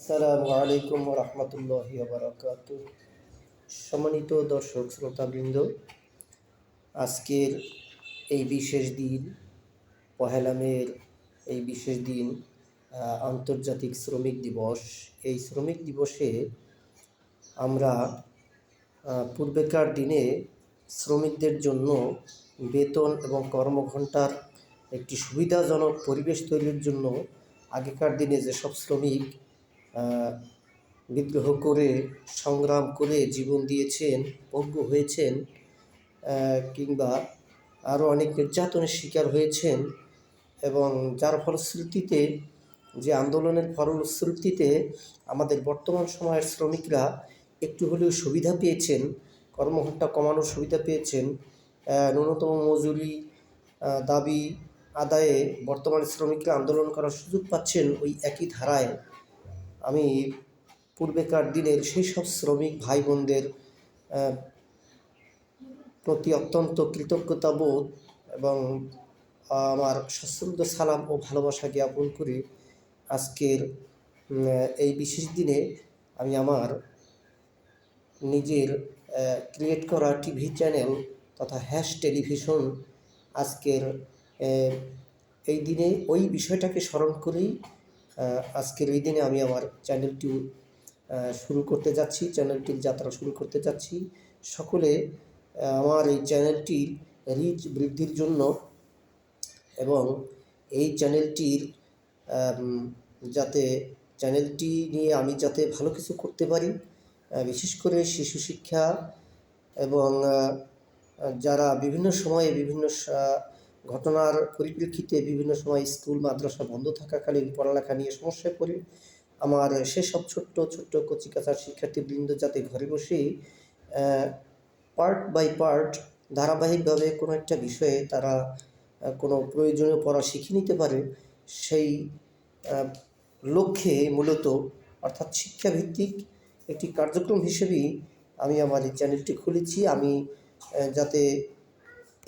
আসসালামু আলাইকুম রহমতুল্লাহি বারাকাতু। সম্মানিত দর্শক শ্রোতাবৃন্দ, আজকের এই বিশেষ দিন, পহেলা মের এই বিশেষ দিন, আন্তর্জাতিক শ্রমিক দিবস। এই শ্রমিক দিবসে আমরা পূর্বেকার দিনে শ্রমিকদের জন্য বেতন এবং কর্মঘণ্টার একটি সুবিধাজনক পরিবেশ তৈরির জন্য আগেকার দিনে যেসব শ্রমিক বিদ্রোহ করে, সংগ্রাম করে জীবন দিয়েছেন, ভোগ্য হয়েছেন, কিংবা আরও অনেক নির্যাতনের শিকার হয়েছেন, এবং যার ফলশ্রুতিতে, যে আন্দোলনের ফলশ্রুতিতে আমাদের বর্তমান সময়ের শ্রমিকরা একটু হলেও সুবিধা পেয়েছেন, কর্মঘণ্টা কমানোর সুবিধা পেয়েছেন, ন্যূনতম মজুরি দাবি আদায়ে বর্তমানে শ্রমিকরা আন্দোলন করার সুযোগ পাচ্ছেন। ওই একই ধারায় আমি পূর্বেকার দিনের সেই সব শ্রমিক ভাই বোনদের প্রতি অত্যন্ত কৃতজ্ঞতাবোধ এবং আমার সশ্রদ্ধ সালাম ও ভালোবাসা জ্ঞাপন করে আজকের এই বিশেষ দিনে আমি আমার নিজের ক্রিয়েট করা টিভি চ্যানেল তথা হ্যাশ টেলিভিশন, আজকের এই দিনে ওই বিষয়টাকে স্মরণ করেই আজকের এই দিনে আমি আমার চ্যানেলটি শুরু করতে যাচ্ছি, চ্যানেলটির যাত্রা শুরু করতে যাচ্ছি। সকলে আমার এই চ্যানেলটির রিচ বৃদ্ধির জন্য এবং এই চ্যানেলটির চ্যানেলটি নিয়ে আমি যাতে ভালো কিছু করতে পারি, বিশেষ করে শিশু শিক্ষা এবং যারা বিভিন্ন সময়ে বিভিন্ন ঘটনার পরিপ্রেক্ষিতে বিভিন্ন সময় স্কুল মাদ্রাসা বন্ধ থাকাকালীন পড়ালেখা নিয়ে সমস্যায় পড়ে, আমার সেসব ছোট্ট ছোট্ট কচিকাঁচার শিক্ষার্থীবৃন্দ যাতে ঘরে বসেই পার্ট বাই পার্ট ধারাবাহিকভাবে কোনো একটা বিষয়ে তারা কোনো প্রয়োজনীয় পড়া শিখে নিতে পারে, সেই লক্ষ্যে মূলত, অর্থাৎ শিক্ষাভিত্তিক একটি কার্যক্রম হিসেবেই আমি আমার এই চ্যানেলটি খুলেছি। আমি যাতে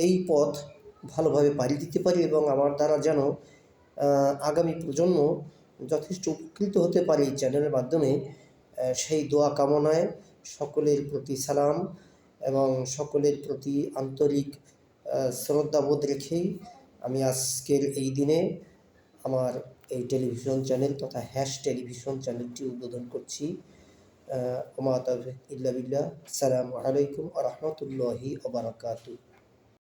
এই পথ ভালোভাবে পাড়ি দিতে পারি এবং আমার দ্বারা যেন আগামী প্রজন্ম যথেষ্ট উপকৃত হতে পারে এই চ্যানেলের মাধ্যমে, সেই দোয়া কামনায় সকলের প্রতি সালাম এবং সকলের প্রতি আন্তরিক শ্রদ্ধাবোধ রেখেই আমি আজকের এই দিনে আমার এই টেলিভিশন চ্যানেল তথা হ্যাশ টেলিভিশন চ্যানেলটি উদ্বোধন করছি। ওমা তাওফিক ইল্লা বিল্লাহ। আসসালামু আলাইকুম ওয়া রাহমাতুল্লাহি ওয়া বারাকাতুহু।